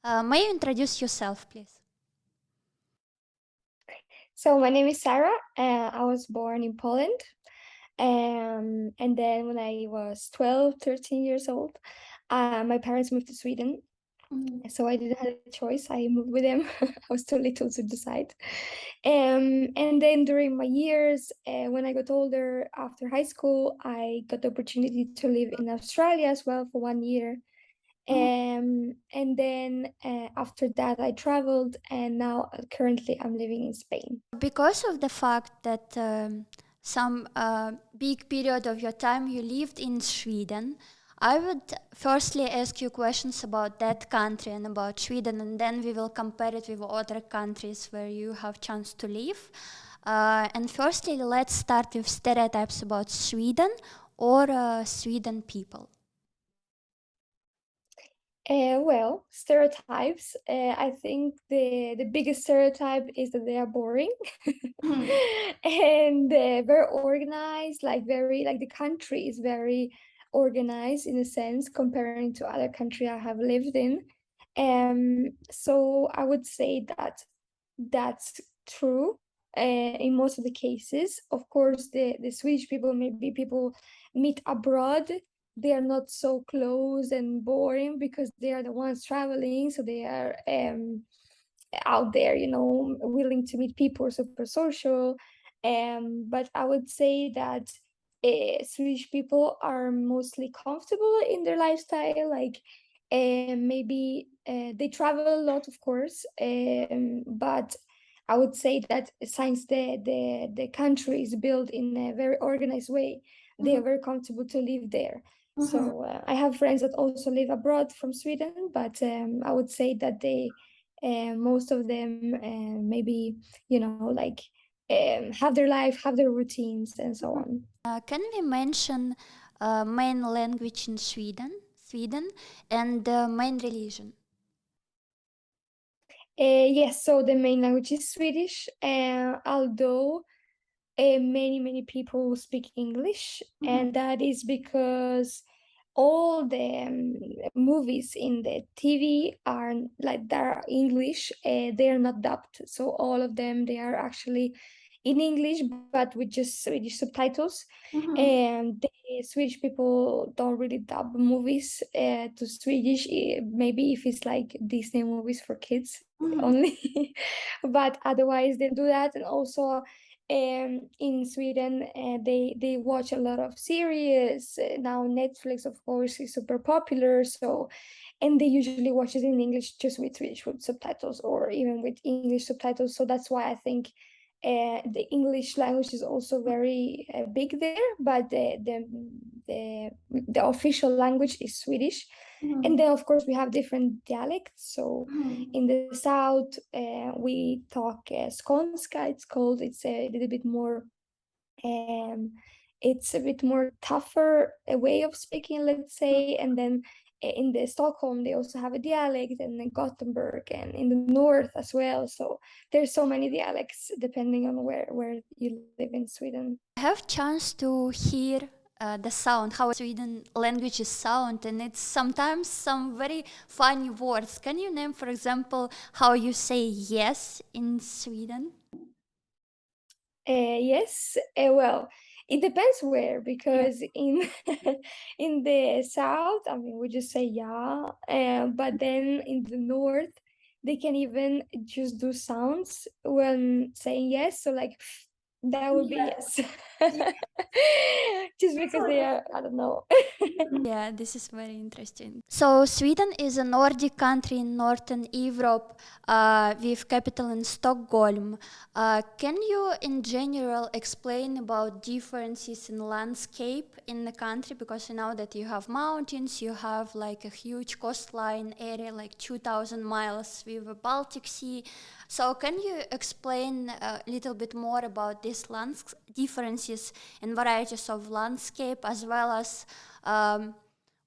May you introduce yourself, please? So my name is Sarah. I was born in Poland. And then when I was 12, 13 years old, my parents moved to Sweden. So I didn't have a choice. I moved with them. I was too little to decide. And then during my years, when I got older, after high school, I got the opportunity to live in Australia as well for 1 year. And then after that, I traveled, and now currently I'm living in Spain. Because of the fact that some big period of your time you lived in Sweden, I would firstly ask you questions about that country and about Sweden, and then we will compare it with other countries where you have chance to live. And firstly, let's start with stereotypes about Sweden or Sweden people. Well, stereotypes. I think the biggest stereotype is that they are boring and very organized, like the country is very organized in a sense comparing to other country I have lived in. So I would say that that's true in most of the cases. Of course, the Swedish people, maybe people meet abroad, they are not so close and boring because they are the ones traveling, so they are out there, willing to meet people, super social. But I would say that Swedish people are mostly comfortable in their lifestyle. Like maybe they travel a lot, of course, but I would say that since the country is built in a very organized way, they are very comfortable to live there. So I have friends that also live abroad from Sweden, but I would say that most of them maybe like have their life, have their routines, and so on. Can we mention main language in Sweden, and main religion? Yes, so the main language is Swedish, although many people speak English, and that is because all the movies in the TV are like they're English. They are not dubbed, so all of them they are actually in English, but with just Swedish subtitles. And the Swedish people don't really dub movies to Swedish. Maybe if it's like Disney movies for kids only, but otherwise they do that. And also in Sweden, they watch a lot of series. Now Netflix, of course, is super popular. So, and they usually watch it in English just with Swedish with subtitles or even with English subtitles. So that's why I think the English language is also very big there. But the official language is Swedish. And then, of course, we have different dialects. So in the south, we talk Skånska, it's called. It's a little bit more, um, it's a bit more tougher a way of speaking, let's say. And then in the Stockholm, they also have a dialect, and in Gothenburg, and in the north as well. So there's so many dialects depending on where you live in Sweden. I have chance to hear the sound, how Sweden language is sound, and it's sometimes some very funny words. Can you name, for example, how you say yes in Sweden? Yes, well, it depends where, because in in the south, I mean, we just say yeah, but then in the north, they can even just do sounds when saying yes. So like that would be yes, just because they are, I don't know. Yeah, this is very interesting. So Sweden is a Nordic country in Northern Europe with capital in Stockholm. Can you, in general, explain about differences in landscape in the country? Because you know that you have mountains, you have like a huge coastline area, like 2,000 miles with the Baltic Sea. So can you explain a little bit more about these differences and varieties of landscape, as well as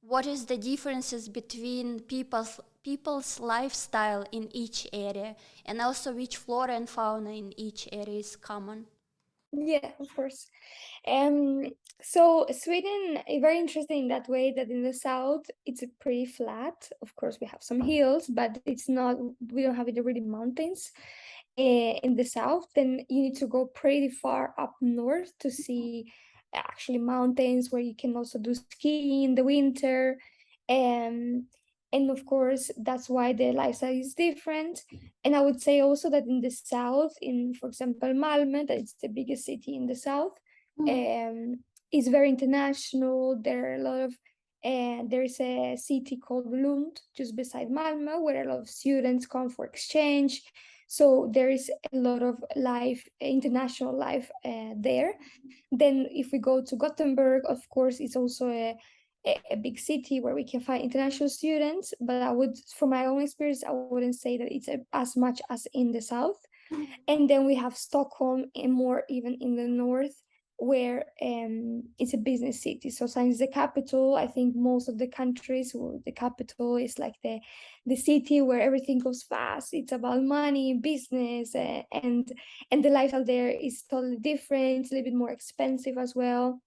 what is the differences between people's lifestyle in each area, and also which flora and fauna in each area is common? Yeah, of course. Um, so Sweden is very interesting in that way that in the south it's a pretty flat. Of course, we have some hills, but it's not. We don't have any really mountains. In the south, then you need to go pretty far up north to see actually mountains where you can also do skiing in the winter. Um, and of course, that's why the lifestyle is different. And I would say also that in the south, in for example Malmö, that is the biggest city in the south, um, is very international. There are a lot of there's a city called Lund just beside Malmö where a lot of students come for exchange. So there is a lot of life, international life there. Then if we go to Gothenburg, of course, it's also a big city where we can find international students. But I would, from my own experience, I wouldn't say that it's as much as in the south. And then we have Stockholm and more even in the north, where it's a business city. So since the capital, I think most of the countries, the capital is like the city where everything goes fast. It's about money, business, and the lifestyle there is totally different. It's a little bit more expensive as well.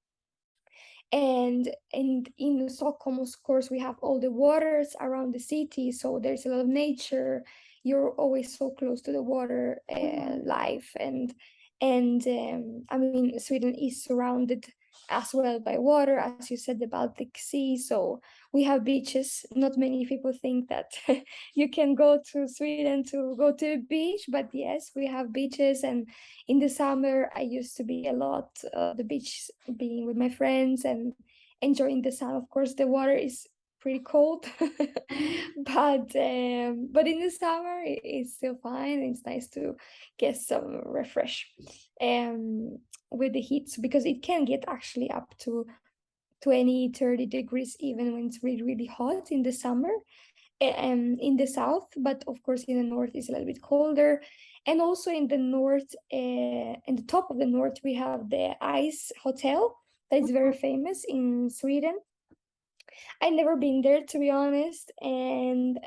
And in Stockholm, of course, we have all the waters around the city, so there's a lot of nature. You're always so close to the water life, and I mean, Sweden is surrounded as well by water, as you said, the Baltic Sea. So we have beaches. Not many people think that you can go to Sweden to go to a beach, but yes, we have beaches. And in the summer, I used to be a lot the beach, being with my friends and enjoying the sun. Of course, the water is pretty cold, but in the summer it's still fine. It's nice to get some refresh um with the heat, because it can get actually up to 20-30 degrees even when it's really really hot in the summer in the south. But of course in the north it's a little bit colder. And also in the north, in the top of the north, we have the ice hotel that is very famous in Sweden. I've never been there, to be honest, and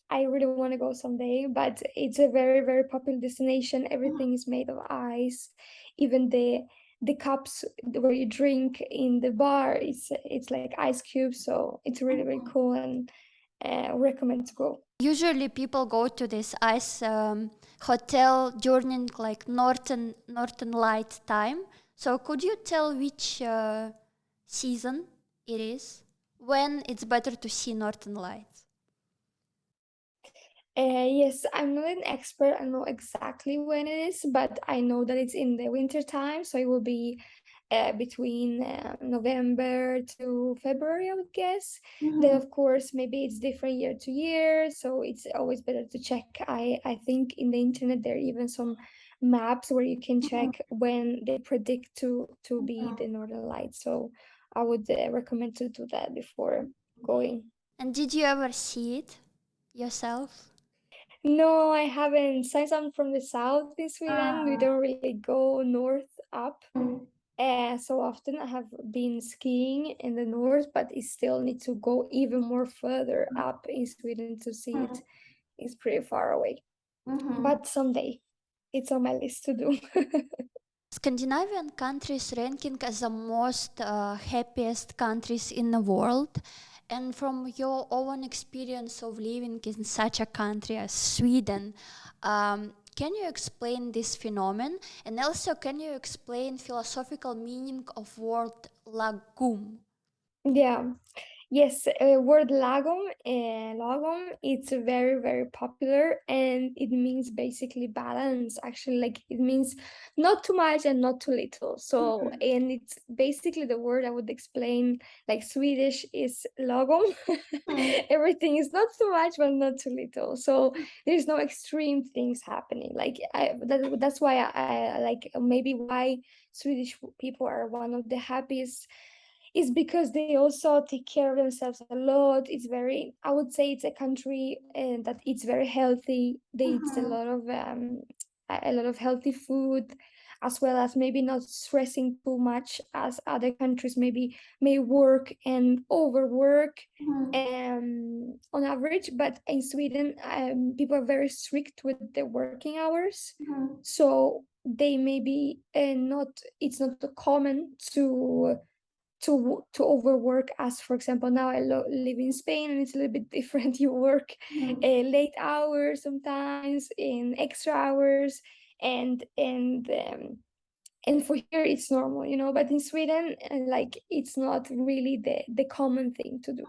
I really want to go someday. But it's a very very popular destination. Everything is made of ice, even the cups where you drink in the bar, it's like ice cubes. So it's really really cool, and recommend to go. Usually people go to this ice hotel during like northern light time. So could you tell which season it is? When it's better to see northern lights? Yes, I'm not an expert. I know exactly when it is, but I know that it's in the winter time, so it will be between November to February, I would guess. Then, of course, maybe it's different year to year, so it's always better to check. I think in the internet there are even some maps where you can check when they predict to be the northern lights. So I would recommend to do that before going. And did you ever see it yourself? No, I haven't. Since I'm from the south in Sweden, we don't really go north up so often. I have been skiing in the north, but I still need to go even more further up in Sweden to see it. It's pretty far away. But someday it's on my list to do. Scandinavian countries ranking as the most happiest countries in the world. And from your own experience of living in such a country as Sweden, can you explain this phenomenon? And also, can you explain philosophical meaning of word lagom? Yeah. Yes, word lagom, it's very, very popular, and it means basically balance. Actually, like it means not too much and not too little. So, and it's basically the word I would explain, like Swedish is lagom. Everything is not too much, but not too little. So there's no extreme things happening. Like that's why I like maybe why Swedish people are one of the happiest is because they also take care of themselves a lot. It's very, I would say, it's a country that it's very healthy. They eat a lot of healthy food, as well as maybe not stressing too much as other countries maybe may work and overwork on average. But in Sweden, people are very strict with their working hours. So they maybe not, it's not common to overwork, as for example now I live in Spain and it's a little bit different. You work late hours, sometimes in extra hours, and for here it's normal, you know, but in Sweden, like it's not really the common thing to do.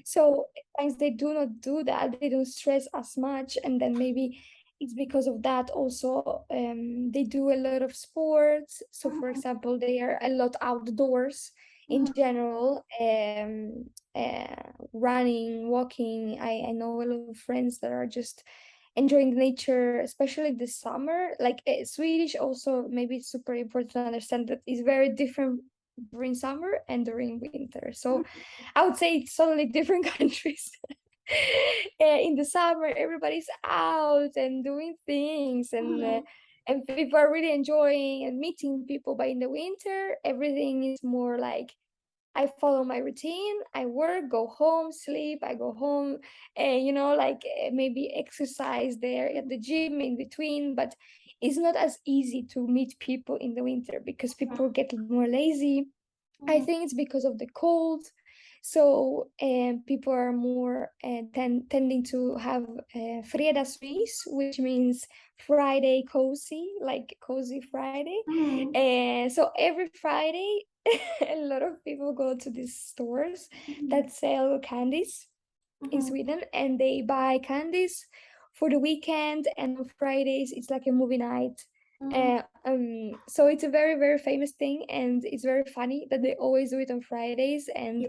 So sometimes they do not do that, they don't stress as much, and then maybe it's because of that also. They do a lot of sports, so for example they are a lot outdoors in general, running, walking. I know a lot of friends that are just enjoying nature, especially this summer. Like Swedish also, maybe it's super important to understand that it's very different during summer and during winter. So I would say it's totally different countries. In the summer, everybody's out and doing things, and people are really enjoying and meeting people. But in the winter, everything is more like I follow my routine. I work, go home, sleep. I go home, and you know, like maybe exercise there at the gym in between. But it's not as easy to meet people in the winter because people get more lazy. I think it's because of the cold. So people are more tending to have fredagsmys, which means Friday cozy, like cozy Friday. So every Friday, a lot of people go to these stores that sell candies in Sweden, and they buy candies for the weekend. And on Fridays, it's like a movie night. So it's a very, very famous thing, and it's very funny that they always do it on Fridays, and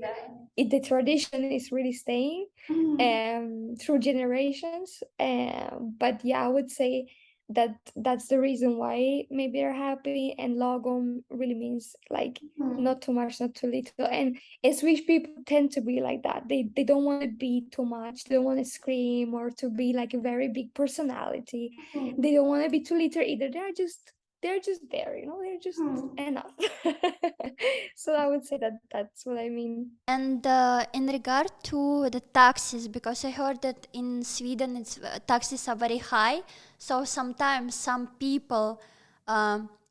the tradition is really staying through generations. But yeah, I would say that that's the reason why maybe they're happy. And lagom really means like not too much, not too little. And Swedish people tend to be like that. They don't want to be too much. They don't want to scream or to be like a very big personality. They don't want to be too little either. They're just there, you know, they're just enough. So I would say that that's what I mean. And in regard to the taxes, because I heard that in Sweden taxes are very high, so sometimes some people,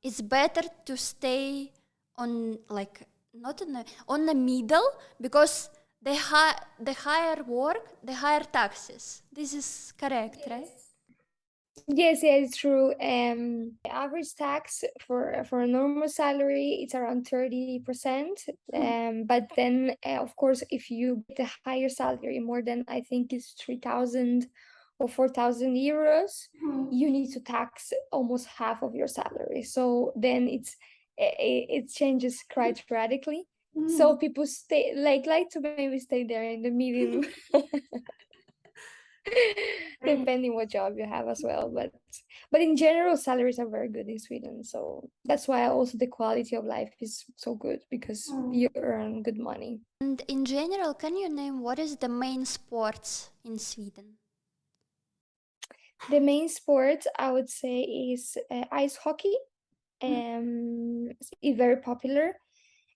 it's better to stay on like not on the middle, because the higher work, the higher taxes. This is correct, right? Yes, yeah, it's true. Average tax for a normal salary, it's around 30%. But then, of course, if you get a higher salary, more than I think it's 3,000 or 4,000 euros, you need to tax almost half of your salary. So then it changes quite radically. So people stay like to maybe stay there in the medium. Depending what job you have as well. But in general, salaries are very good in Sweden, so that's why also the quality of life is so good, because you earn good money. And in general, can you name what is the main sports in Sweden? The main sport I would say is ice hockey. It's very popular,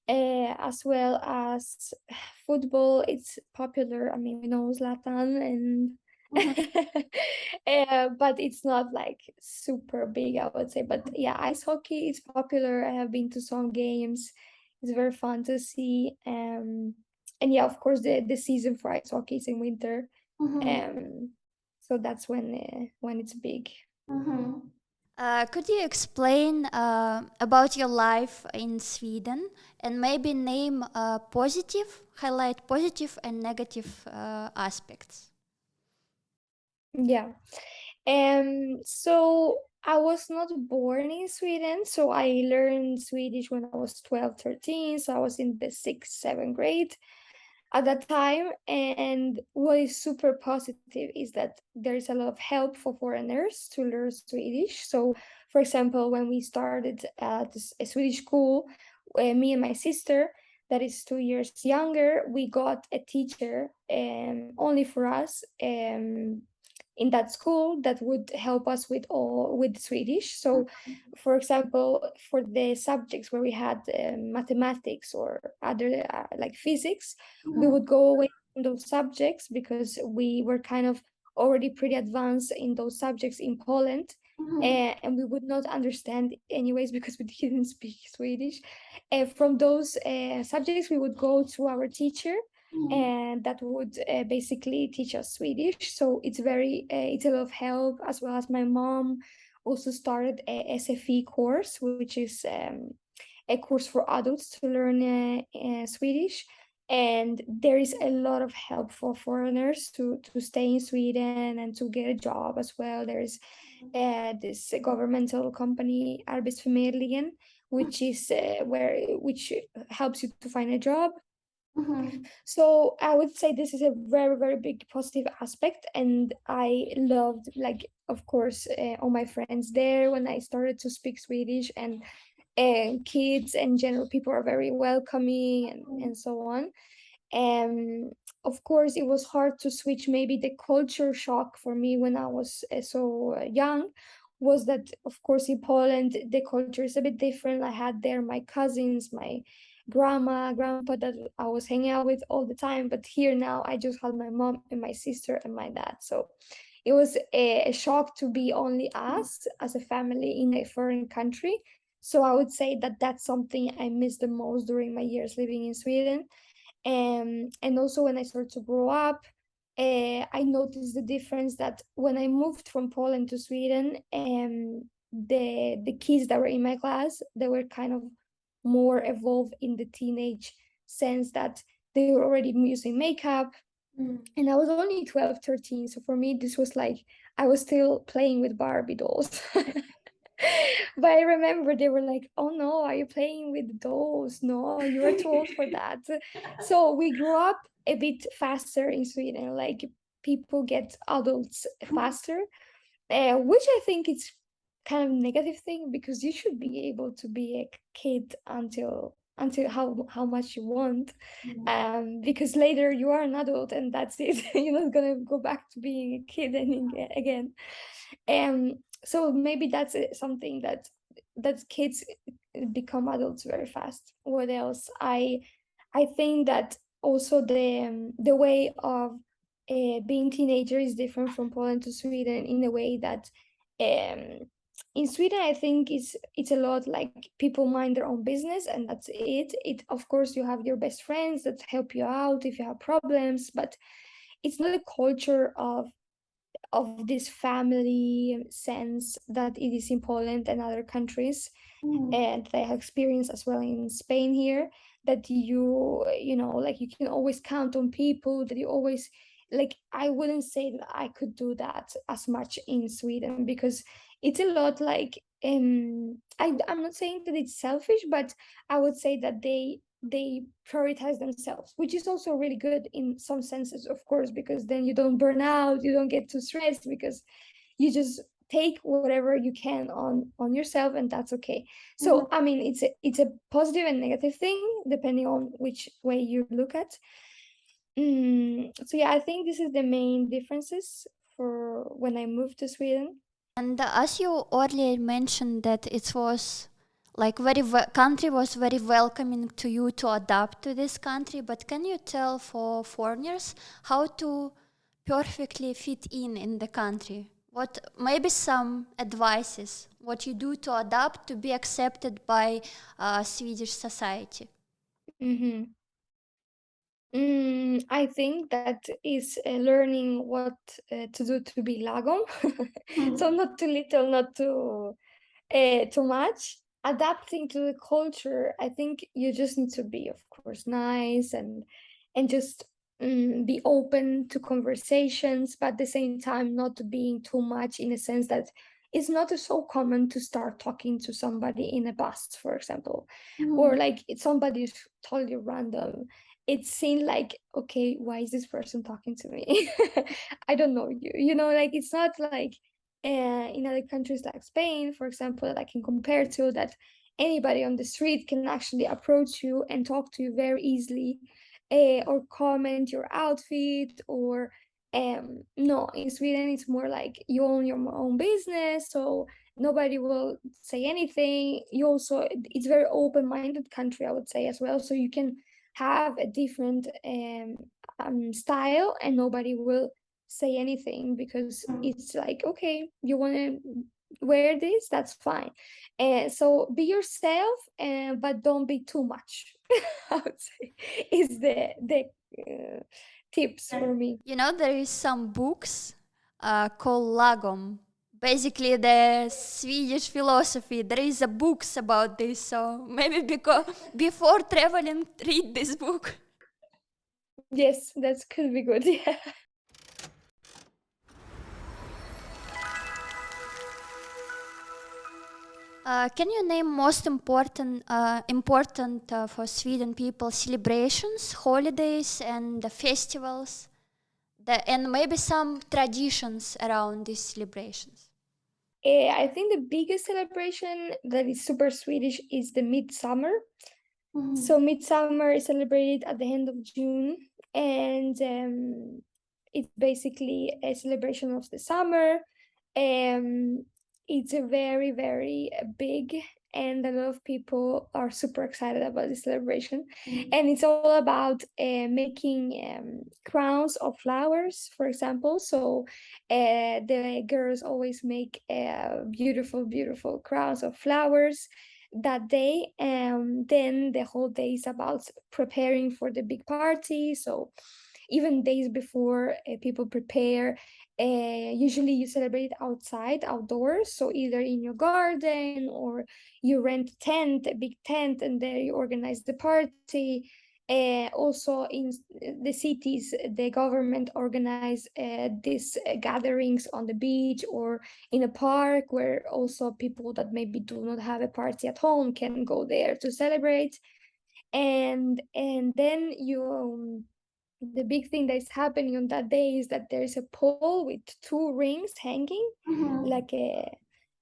as well as football. It's popular. I mean, we know Zlatan, and but it's not like super big, I would say. But yeah, ice hockey is popular. I have been to some games. It's very fun to see. And yeah, of course, the season for ice hockey is in winter. Um, so that's when it's big. Could you explain about your life in Sweden and maybe name highlight positive and negative aspects? Yeah. So I was not born in Sweden, so I learned Swedish when I was 12, 13. So I was in the sixth, seventh grade at that time. And what is super positive is that there is a lot of help for foreigners to learn Swedish. So, for example, when we started at a Swedish school, me and my sister, that is 2 years younger, we got a teacher only for us. In that school that would help us with Swedish. So, for example, for the subjects where we had mathematics or other like physics, we would go away from those subjects because we were kind of already pretty advanced in those subjects in Poland. and we would not understand anyways because we didn't speak Swedish. From those subjects, we would go to our teacher, and that would basically teach us Swedish. So it's a lot of help, as well as my mom also started a SFE course, which is a course for adults to learn Swedish. And there is a lot of help for foreigners to stay in Sweden and to get a job as well. There's this governmental company, Arbetsförmedlingen, which helps you to find a job. So I would say this is a very, very big positive aspect, and I loved, like, of course, all my friends there when I started to speak Swedish, and kids and general people are very welcoming, and so on. And of course, it was hard to switch. Maybe the culture shock for me when I was so young was that, of course, in Poland, the culture is a bit different. I had there my cousins, my grandma, grandpa that I was hanging out with all the time. But here now, I just had my mom and my sister and my dad. So it was a shock to be only us as a family in a foreign country. So I would say that that's something I miss the most during my years living in Sweden. And also when I started to grow up, I noticed the difference that when I moved from Poland to Sweden, the kids that were in my class, they were kind of more evolved in the teenage sense, that they were already using makeup, and I was only 12, 13. So for me, this was like I was still playing with Barbie dolls. But I remember they were like, "Oh no, are you playing with dolls? No, you are too old for that." So we grew up a bit faster in Sweden. Like, people get adults faster, which I think it's kind of negative thing, because you should be able to be a kid until how much you want, because later you are an adult and that's it. You're not gonna go back to being a kid again. So maybe that's something that kids become adults very fast. What else? I think that also the way of being teenager is different from Poland to Sweden, in a way that um, in Sweden I think it's a lot like people mind their own business and that's it. It, of course, you have your best friends that help you out if you have problems, but it's not a culture of this family sense that it is in Poland and other countries, and I have experienced as well in Spain here, that you know, like, you can always count on people, that you always, like, I wouldn't say that I could do that as much in Sweden, because it's a lot like I'm not saying that it's selfish, but I would say that they prioritize themselves, which is also really good in some senses, of course, because then you don't burn out, you don't get too stressed, because you just take whatever you can on yourself, and that's okay. So I mean, it's a positive and negative thing depending on which way you look at. So yeah, I think this is the main differences for when I moved to Sweden. And as you earlier mentioned that it was like country was very welcoming to you to adapt to this country, but can you tell for foreigners how to perfectly fit in the country? What maybe some advices what you do to adapt to be accepted by Swedish society? Mm-hmm. I think that is learning what to do to be lagom. So not too little, not too much. Adapting to the culture, I think you just need to be, of course, nice, and just be open to conversations, but at the same time not being too much, in a sense that it's not so common to start talking to somebody in a bus, for example, or like it's somebody's totally random. It seemed like, okay, why is this person talking to me? I don't know you. You know, like, it's not like in other countries like Spain, for example, that I can compare to, that anybody on the street can actually approach you and talk to you very easily, or comment your outfit, or no, in Sweden it's more like you own your own business, so nobody will say anything. You also, it's very open-minded country, I would say, as well, so you can have a different style and nobody will say anything, because it's like, okay, you want to wear this, that's fine. So be yourself, but don't be too much. I would say is tips for me. You know, there is some books called Lagom. Basically, the Swedish philosophy. There is a books about this, so maybe because before traveling, read this book. Yes, that could be good. Yeah. Can you name most important for Sweden people celebrations, holidays, and the festivals, and maybe some traditions around these celebrations? I think the biggest celebration that is super Swedish is the midsummer. So midsummer is celebrated at the end of June, and it's basically a celebration of the summer. It's a very, very big, and a lot of people are super excited about this celebration. And it's all about making crowns of flowers, for example. So the girls always make beautiful, beautiful crowns of flowers that day. Then the whole day is about preparing for the big party. So even days before, people prepare. Usually you celebrate outside, outdoors, so either in your garden, or you rent a tent, a big tent, and there you organize the party. Also in the cities, the government organize these gatherings on the beach or in a park, where also people that maybe do not have a party at home can go there to celebrate. And then the big thing that is happening on that day is that there is a pole with two rings hanging, like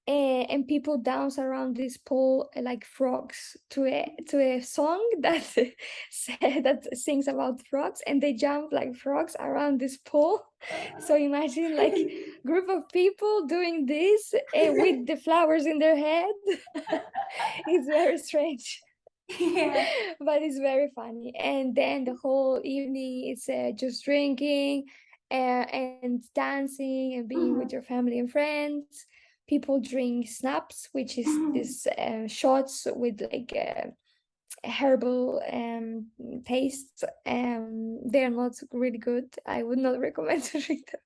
and people dance around this pole like frogs to a song that that sings about frogs, and they jump like frogs around this pole. So imagine like group of people doing this with the flowers in their head. It's very strange. Yeah. But it's very funny. And then the whole evening is just drinking and dancing and being with your family and friends. People drink snaps, which is this shots with like herbal tastes. They're not really good. I would not recommend to drink them,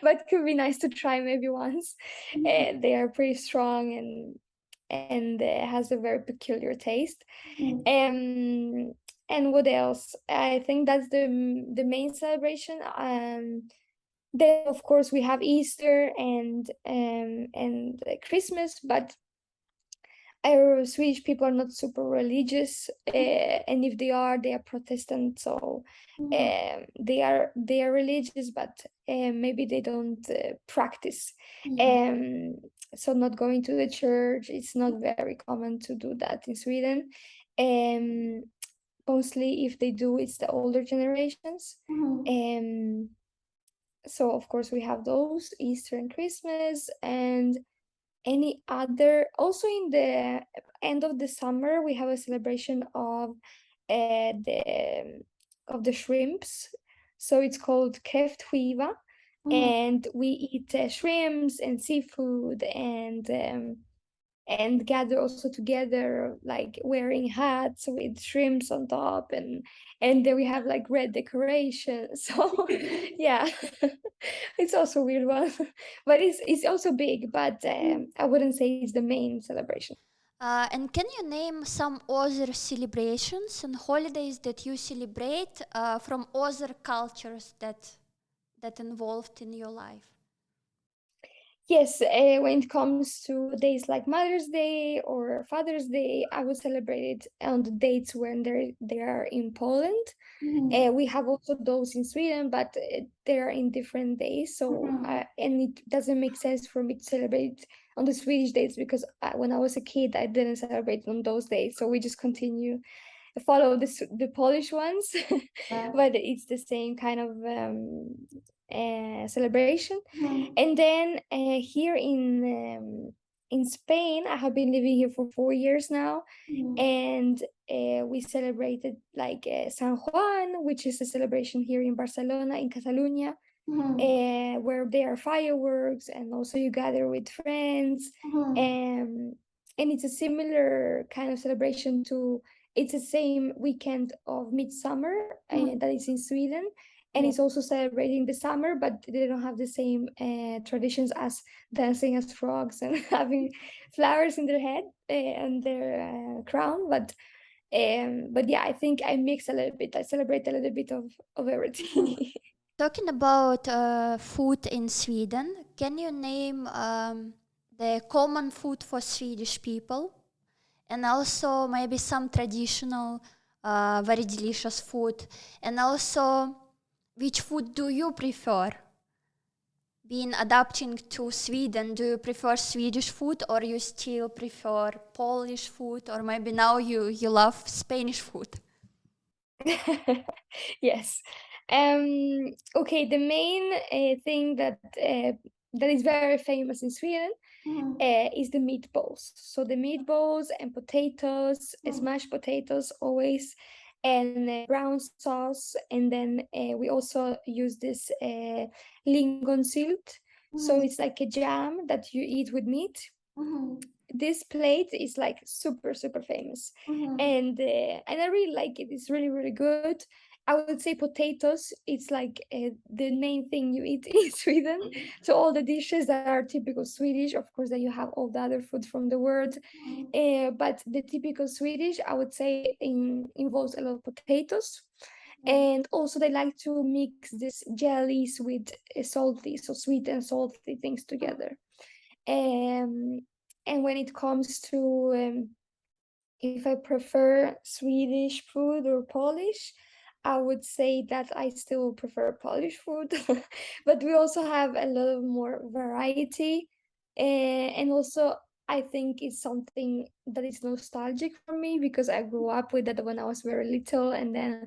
but could be nice to try maybe once. They are pretty strong and has a very peculiar taste. And what else? I think that's the main celebration. Then of course we have Easter and Christmas, but our Swedish people are not super religious, and if they are Protestant. So they are religious, but maybe they don't practice. So not going to the church, it's not very common to do that in Sweden. Um, Mostly, if they do, it's the older generations. So of course we have those Easter and Christmas, and any other. Also in the end of the summer we have a celebration of the shrimps. So it's called kräftskiva, and we eat shrimps and seafood, and gather also together, like wearing hats with shrimps on top, and then we have like red decoration. So yeah. It's also a weird one. But it's also big, but I wouldn't say it's the main celebration. And can you name some other celebrations and holidays that you celebrate from other cultures that involved in your life? Yes, when it comes to days like Mother's Day or Father's Day, I would celebrate it on the dates when they are in Poland. We have also those in Sweden, but they are in different days. So and it doesn't make sense for me to celebrate on the Swedish dates, because when I was a kid, I didn't celebrate on those days. So we just follow the Polish ones, but it's the same kind of celebration. And then here in Spain, I have been living here for 4 years now, and we celebrated like San Juan, which is a celebration here in Barcelona, in Catalonia. where there are fireworks, and also you gather with friends. And it's a similar kind of celebration to, it's the same weekend of midsummer that is in Sweden, and it's also celebrating the summer, but they don't have the same traditions as dancing as frogs and having flowers in their head and their crown. But yeah, I think I mix a little bit. I celebrate a little bit of everything. Talking about food in Sweden, can you name the common food for Swedish people? And also maybe some traditional, very delicious food. And also, which food do you prefer? Being adapting to Sweden, do you prefer Swedish food, or you still prefer Polish food, or maybe now you love Spanish food? Yes. Okay, the main thing that is very famous in Sweden is the meatballs. So the meatballs and potatoes, smashed potatoes always, and brown sauce. And then we also use this lingonsylt. So it's like a jam that you eat with meat. This plate is like super super famous, and I really like it. It's really really good. I would say potatoes, it's like the main thing you eat in Sweden. So all the dishes that are typical Swedish, of course, that you have all the other food from the world, but the typical Swedish, I would say, involves a lot of potatoes. And also they like to mix this jellies with salty, so sweet and salty things together. um, and when it comes to if I prefer Swedish food or Polish, I would say that I still prefer Polish food. But we also have a lot of more variety. And also, I think it's something that is nostalgic for me because I grew up with that when I was very little. And then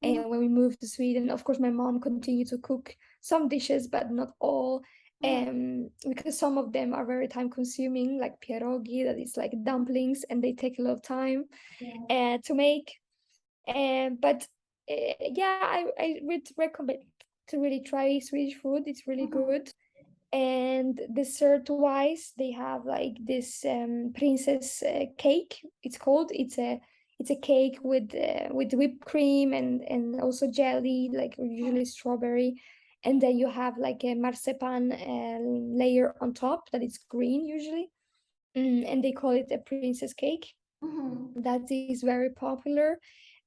when we moved to Sweden, of course, my mom continued to cook some dishes, but not all. Because some of them are very time consuming, like pierogi, that is like dumplings, and they take a lot of time to make. But yeah, I would recommend to really try Swedish food. It's really good. And dessert wise, they have like this princess cake, it's called. It's a cake with whipped cream and also jelly, like usually strawberry. And then you have like a marzipan layer on top that is green usually. And they call it a princess cake. That is very popular.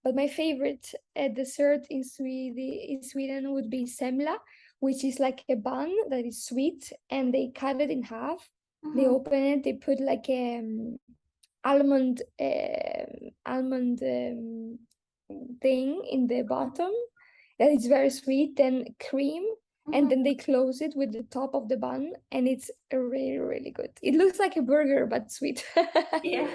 But my favorite dessert in Sweden would be semla, which is like a bun that is sweet, and they cut it in half. They open it. They put like almond thing in the bottom that is very sweet. Then cream, and then they close it with the top of the bun, and it's really really good. It looks like a burger but sweet. Yeah.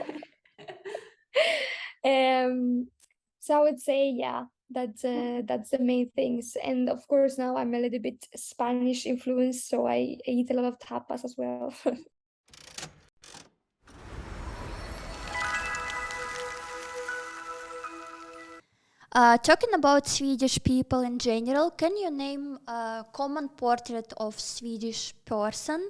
So I would say, yeah, that's the main things. And of course, now I'm a little bit Spanish influenced, so I eat a lot of tapas as well. Talking about Swedish people in general, can you name a common portrait of Swedish person?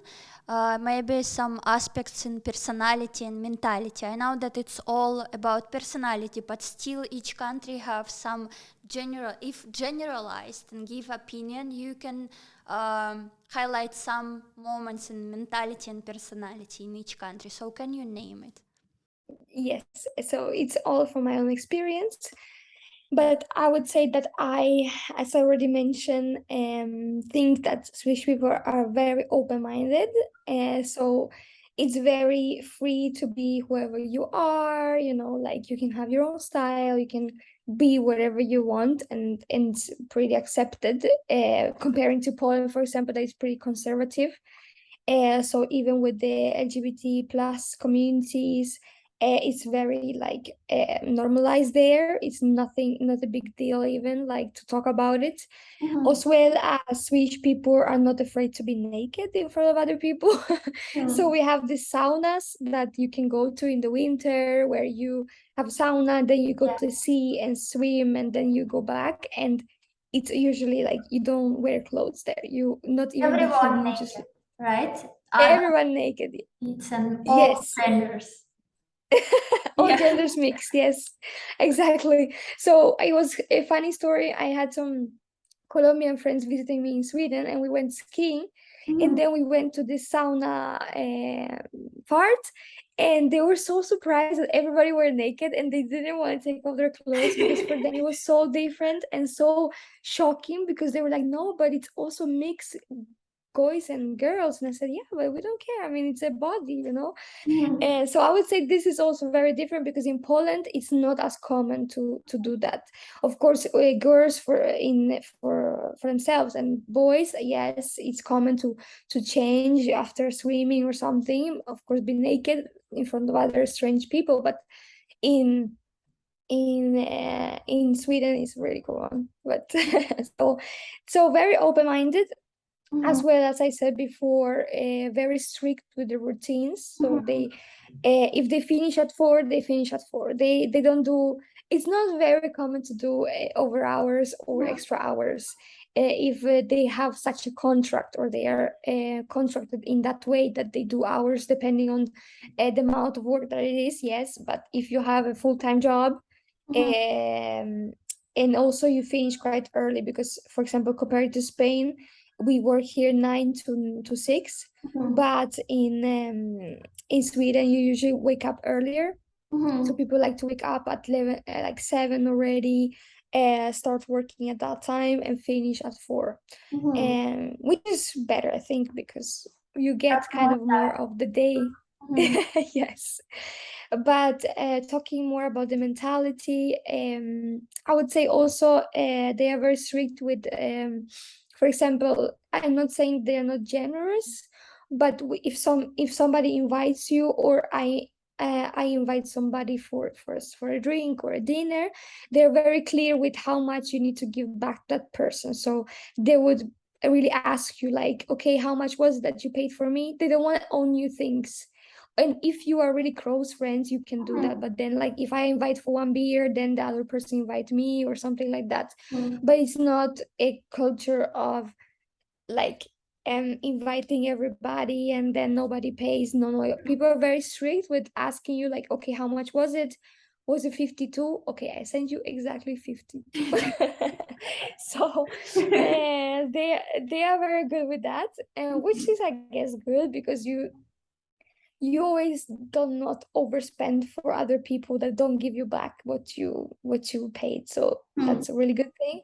Maybe some aspects in personality and mentality. I know that it's all about personality, but still each country have some general. If generalized and give opinion, you can highlight some moments in mentality and personality in each country. So can you name it? Yes, so it's all from my own experience. But I would say that I, as I already mentioned, think that Swedish people are very open-minded. So it's very free to be whoever you are, like you can have your own style, you can be whatever you want, and it's pretty accepted. Comparing to Poland, for example, that is pretty conservative. So even with the LGBT plus communities, it's very like normalized there. It's nothing, not a big deal even like to talk about it. As well as Swedish people are not afraid to be naked in front of other people. So we have these saunas that you can go to in the winter, where you have sauna, then you go to the sea and swim, and then you go back. And it's usually like you don't wear clothes there. You not even Everyone bikini, just naked, right? everyone naked. It's an all Yes. genders. All Yeah. genders mixed, yes, exactly. So it was a funny story. I had some Colombian friends visiting me in Sweden, and we went skiing, and Mhm. then we went to the sauna part, and they were so surprised that everybody were naked, and they didn't want to take off their clothes because for them it was so different and so shocking, because they were like, no, but it's also mixed boys and girls. And I said, yeah, but we don't care. I mean, it's a body, you know. Mhm. And so I would say this is also very different, because in Poland it's not as common to do that. Of course, girls for themselves, and boys, yes, it's common to change after swimming or something. Of course, be naked in front of other strange people, but in in Sweden it's really common. But so very open-minded, as Mhm. well as I said before, very strict with the routines. So Mhm. they, if they finish at 4, they finish at 4. They don't do. It's not very common to do over hours or Mhm. extra hours. If they have such a contract, or they are contracted in that way that they do hours depending on the amount of work that it is, yes. But if you have a full-time job, Mhm. um, and also you finish quite early, because for example, compared to Spain, we work here 9 to 6, Mhm. but in Sweden you usually wake up earlier. So Mhm. people like to wake up at 11, like 7 already, start working at that time and finish at 4, Mhm. and which is better, I think, because you get That's kind more of more time. of the day. Mhm. Yes. But talking more about the mentality, I would say also they are very strict with, for example, I'm not saying they are not generous, but if somebody invites you, or I invite somebody for a drink or a dinner, they're very clear with how much you need to give back that person. So they would really ask you like, okay, how much was it that you paid for me? They don't want to own you things. And if you are really close friends, you can do that. Mhm. But then like if I invite for one beer, then the other person invite me or something like that. Mhm. But it's not a culture of like inviting everybody and then nobody pays. No, no, people are very strict with asking you like, okay, how much was it? Was it 52? Okay, I sent you exactly 52. So they are very good with that, which is, I guess, good, because you always do not overspend for other people that don't give you back what you paid. So Mhm. that's a really good thing.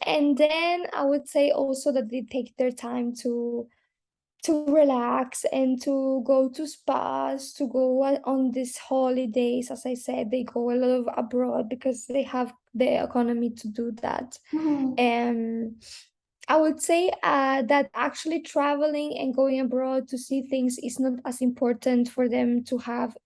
And then I would say also that they take their time to relax and to go to spas, to go on these holidays. As I said, they go a lot of abroad because they have the economy to do that. Mhm. um I would say that actually traveling and going abroad to see things is not as important for them to have,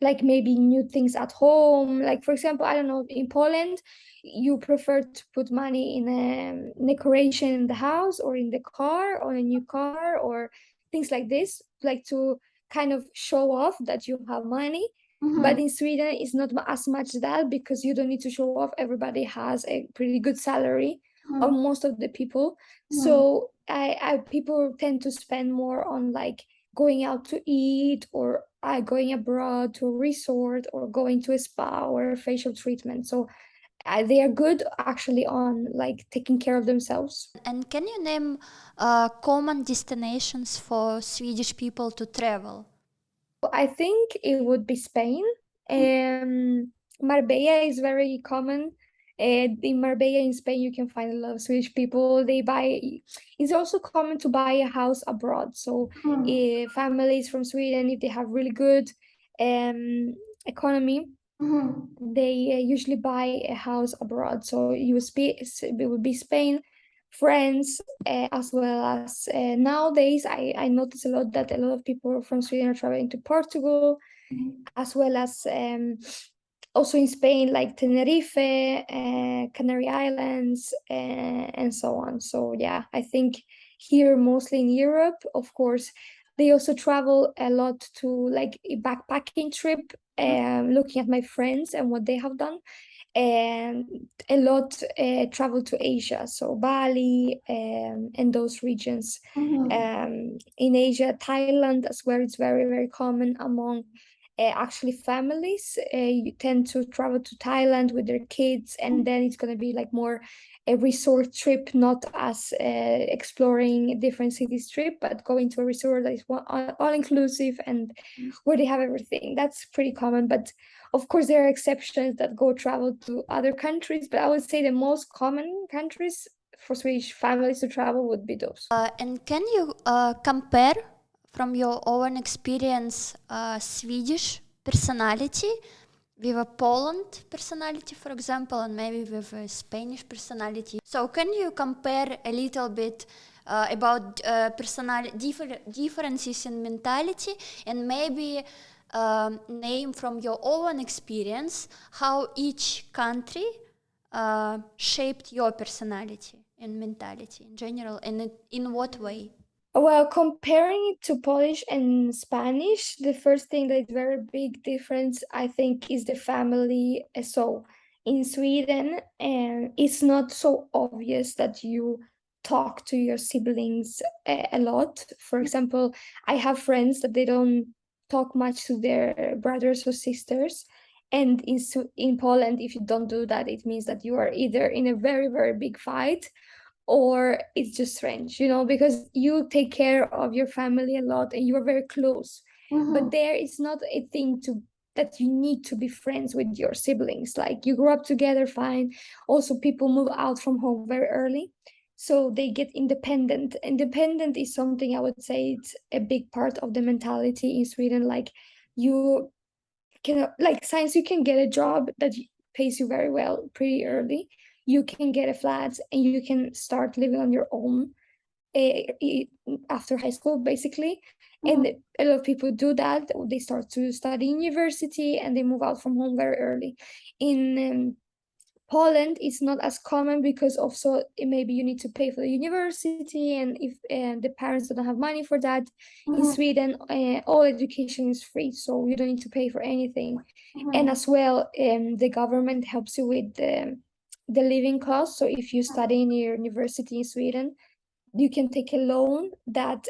like maybe new things at home. Like for example, I don't know, in Poland, you prefer to put money in a decoration in the house or in the car or a new car or things like this, like to kind of show off that you have money. But Mhm. in Sweden, it's not as much that, because you don't need to show off. Everybody has a pretty good salary, or Mhm. most of the people. Mhm. So I people tend to spend more on like going out to eat, or going abroad to a resort, or going to a spa or a facial treatment. So they are good actually on like taking care of themselves. And can you name common destinations for Swedish people to travel? I think it would be Spain. Marbella is very common. In Marbella in Spain, you can find a lot of Swedish people. They buy. It's also common to buy a house abroad. So, Mhm. families from Sweden, if they have really good economy, Mhm. they usually buy a house abroad. So it would be Spain, France, as well as nowadays I notice a lot that a lot of people from Sweden are traveling to Portugal, Mhm. as well as also in Spain, like Tenerife, Canary Islands, and so on. So yeah, I think here mostly in Europe, of course, they also travel a lot to like a backpacking trip. Looking at my friends and what they have done, and a lot travel to Asia, so Bali and those regions. In Asia, Thailand, that's where it's very, very common among actually families. You tend to travel to Thailand with their kids, and then it's going to be like more a resort trip, not as exploring different cities trip, but going to a resort that is all inclusive and where they have everything. That's pretty common, but of course, there are exceptions that go travel to other countries, but I would say the most common countries for Swedish families to travel would be those. And can you compare from your own experience Swedish personality with a Poland personality, for example, and maybe with a Spanish personality? So can you compare a little bit about differences in mentality, and maybe name from your own experience how each country shaped your personality and mentality in general, and in what way? Well, comparing it to Polish and Spanish, the first thing that is very big difference, I think, is the family. So in Sweden, it's not so obvious that you talk to your siblings a lot. For example, I have friends that they don't talk much to their brothers or sisters. And in Poland, if you don't do that, it means that you are either in a very, very big fight, or it's just strange, because you take care of your family a lot and you are very close. But there it's not a thing to that you need to be friends with your siblings. Like, you grow up together, fine. Also, people move out from home very early, so they get independent. Independent is something, I would say, it's a big part of the mentality in Sweden. Like, you can, like, science, you can get a job that pays you very well pretty early. You can get a flat and you can start living on your own after high school, basically. And a lot of people do that. They start to study in university and they move out from home very early. In Poland, it's not as common because also maybe you need to pay for the university, and if the parents don't have money for that. In Sweden, all education is free, so you don't need to pay for anything. And as well, the government helps you with the living costs. So if you study in your university in Sweden, you can take a loan that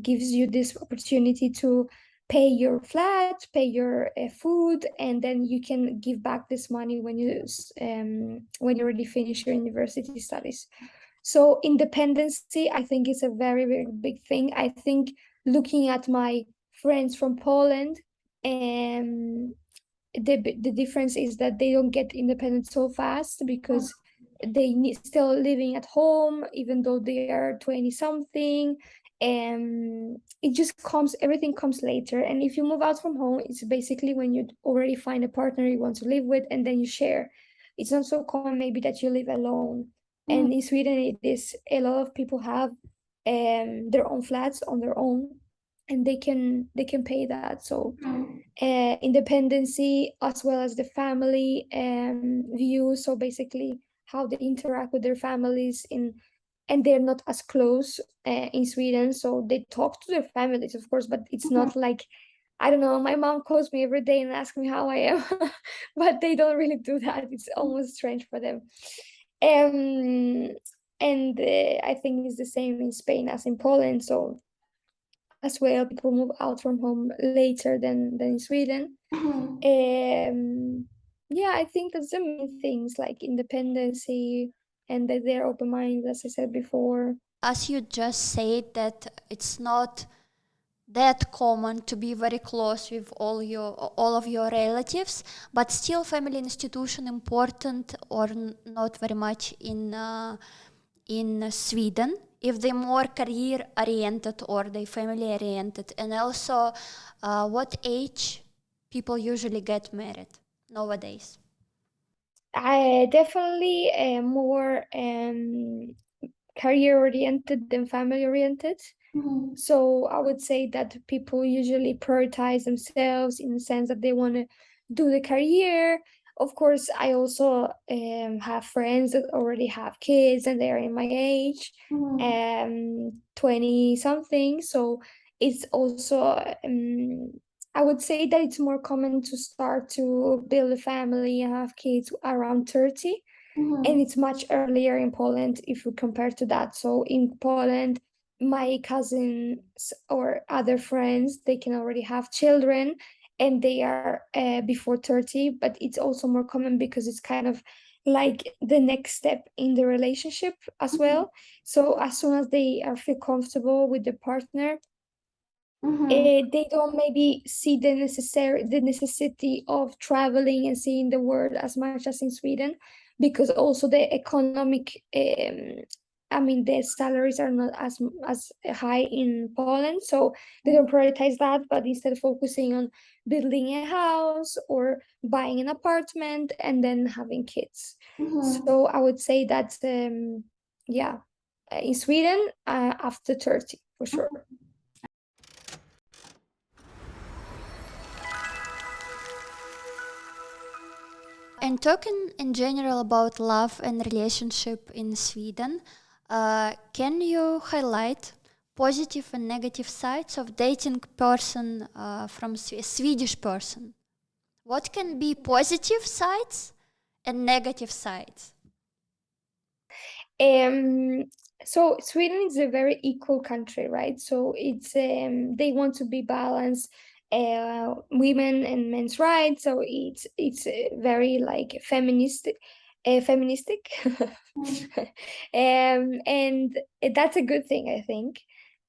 gives you this opportunity to pay your flat, pay your food, and then you can give back this money when you already finish your university studies. So independency, I think, is a very, very big thing. I think, looking at my friends from Poland, um, the difference is that they don't get independent so fast because they still living at home even though they are 20 something. And it just comes, everything comes later. And if you move out from home, it's basically when you already find a partner you want to live with, and then you share. It's not so common maybe that you live alone. And in Sweden, it is, a lot of people have their own flats on their own, and they can pay that. So independency, as well as the family view. So basically, how they interact with their families and they're not as close in Sweden. So they talk to their families, of course, but it's not like, I don't know, my mom calls me every day and asks me how I am, but they don't really do that. It's almost strange for them. Um, and I think it's the same in Spain as in Poland. So as well, people move out from home later than in Sweden. Yeah, I think that's the main things, like independency and that they're open minded, as I said before. As you just said, that it's not that common to be very close with all of your relatives, but still family institution important, or not very much in Sweden, if they're more career oriented or they family oriented. And also what age people usually get married nowadays? I definitely more career oriented than family oriented. So I would say that people usually prioritize themselves in the sense that they want to do the career. Of course, I also have friends that already have kids and they're in my age, 20 something. So it's also I would say that it's more common to start to build a family and have kids around 30. And it's much earlier in Poland if we compare to that. So in Poland, my cousins or other friends, they can already have children and they are before 30, but it's also more common because it's kind of like the next step in the relationship as well. So as soon as they are feel comfortable with the partner, they don't maybe see the necessity of traveling and seeing the world as much as in Sweden, because also the economic I mean the salaries are not as high in Poland, so they don't prioritize that, but instead focusing on building a house or buying an apartment and then having kids. So I would say that yeah, in Sweden after 30 for sure. And talking in general about love and relationship in Sweden, can you highlight positive and negative sides of dating person from Swedish person? What can be positive sides and negative sides? Um, so Sweden is a very equal country, right? So it's they want to be balanced, women and men's rights. So it's very like feministic, and that's a good thing, I think.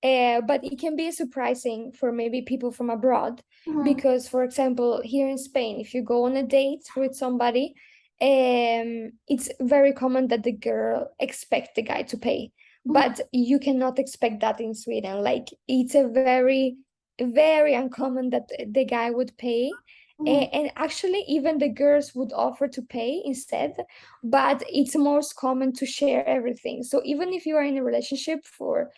But it can be surprising for maybe people from abroad because, for example, here in Spain, if you go on a date with somebody, it's very common that the girl expect the guy to pay, but you cannot expect that in Sweden. Like it's a very uncommon that the guy would pay. And actually even the girls would offer to pay instead, but it's most common to share everything. So even if you are in a relationship for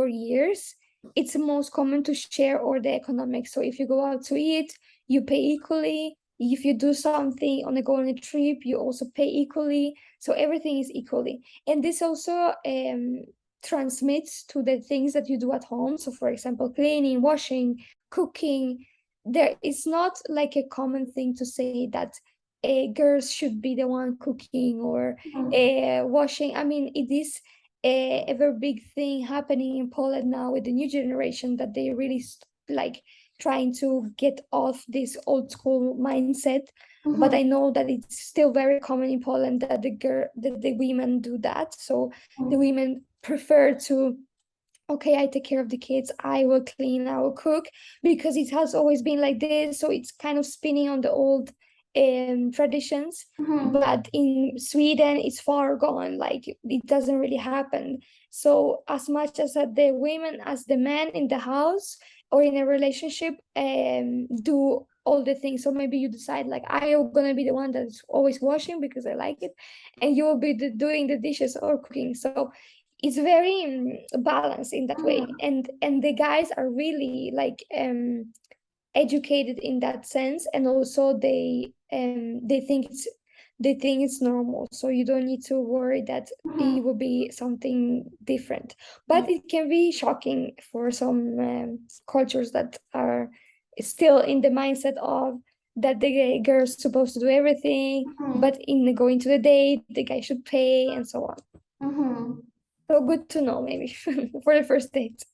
years, it's most common to share all the economics. So if you go out to eat, you pay equally. If you do something on a trip, you also pay equally. So everything is equally. And this also transmits to the things that you do at home. So for example, cleaning, washing, cooking. There is not like a common thing to say that girls should be the one cooking or washing. I mean, it is a very big thing happening in Poland now with the new generation, that they really like trying to get off this old school mindset. But I know that it's still very common in Poland that the women do that. So the women prefer to, okay, I take care of the kids, I will clean, I will cook, because it has always been like this. So it's kind of spinning on the old traditions. But in Sweden, it's far gone. Like it doesn't really happen. So as much as the women, as the men in the house or in a relationship, do all the things. So maybe you decide like, I am gonna be the one that's always washing because I like it, and you will be doing the dishes or cooking. So it's very balanced in that way, and the guys are really like educated in that sense, and also they think it's normal, so you don't need to worry that it will be something different. But it can be shocking for some cultures that are still in the mindset of that the girl's supposed to do everything, but in going to the date the guy should pay and so on. So good to know, maybe for the first date.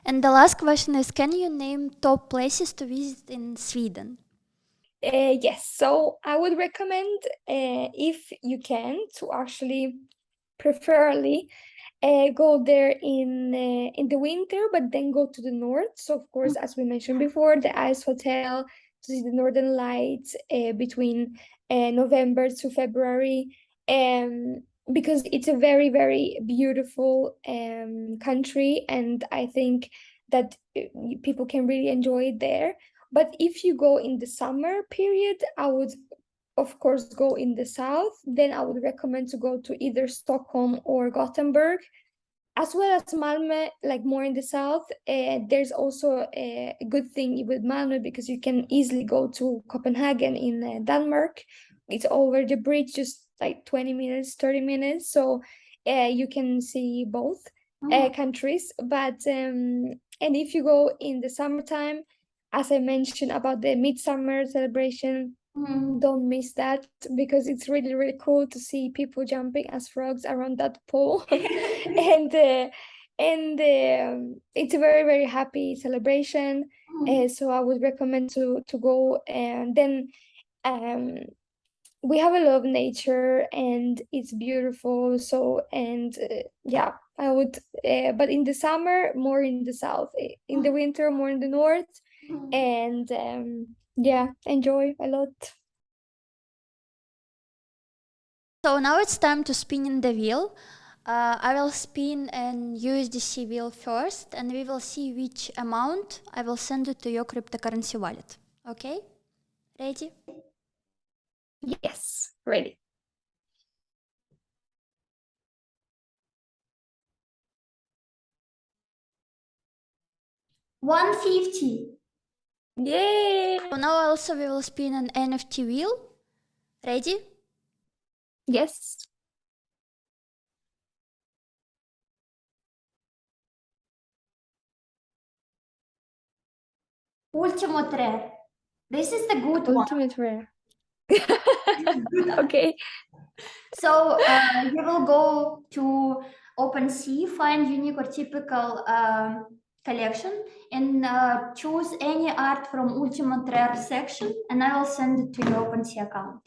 And the last question is, can you name top places to visit in Sweden? Yes, so I would recommend, if you can, to actually preferably go there in the winter, but then go to the north. So of course, as we mentioned before, the Ice Hotel, to see the northern lights between November to February, because it's a very beautiful country, and I think that people can really enjoy it there. But if you go in the summer period, I would of course go in the south. Then I would recommend to go to either Stockholm or Gothenburg, as well as Malmö, like more in the south. There's also a good thing with Malmö because you can easily go to Copenhagen in Denmark. It's over the bridge, just like 20 minutes, 30 minutes. So you can see both countries. But and if you go in the summertime, as I mentioned about the midsummer celebration, don't miss that because it's really, really cool to see people jumping as frogs around that pole. and it's a very, very happy celebration. So I would recommend to go. And then we have a lot of nature and it's beautiful. So, and yeah, I would, but in the summer, more in the south, in the winter, more in the north. And yeah, enjoy a lot. So now it's time to spin in the wheel. I will spin an USDC wheel first, and we will see which amount I will send it to your cryptocurrency wallet. Okay? Ready? Yes, ready. $150. Yay! So now also we will spin an NFT wheel. Ready? Yes. Ultimate rare. This is the good Ultimate rare. Okay. So you will go to OpenSea, find unique or typical collection, and choose any art from Ultimate Rare section, and I will send it to your OpenSea account.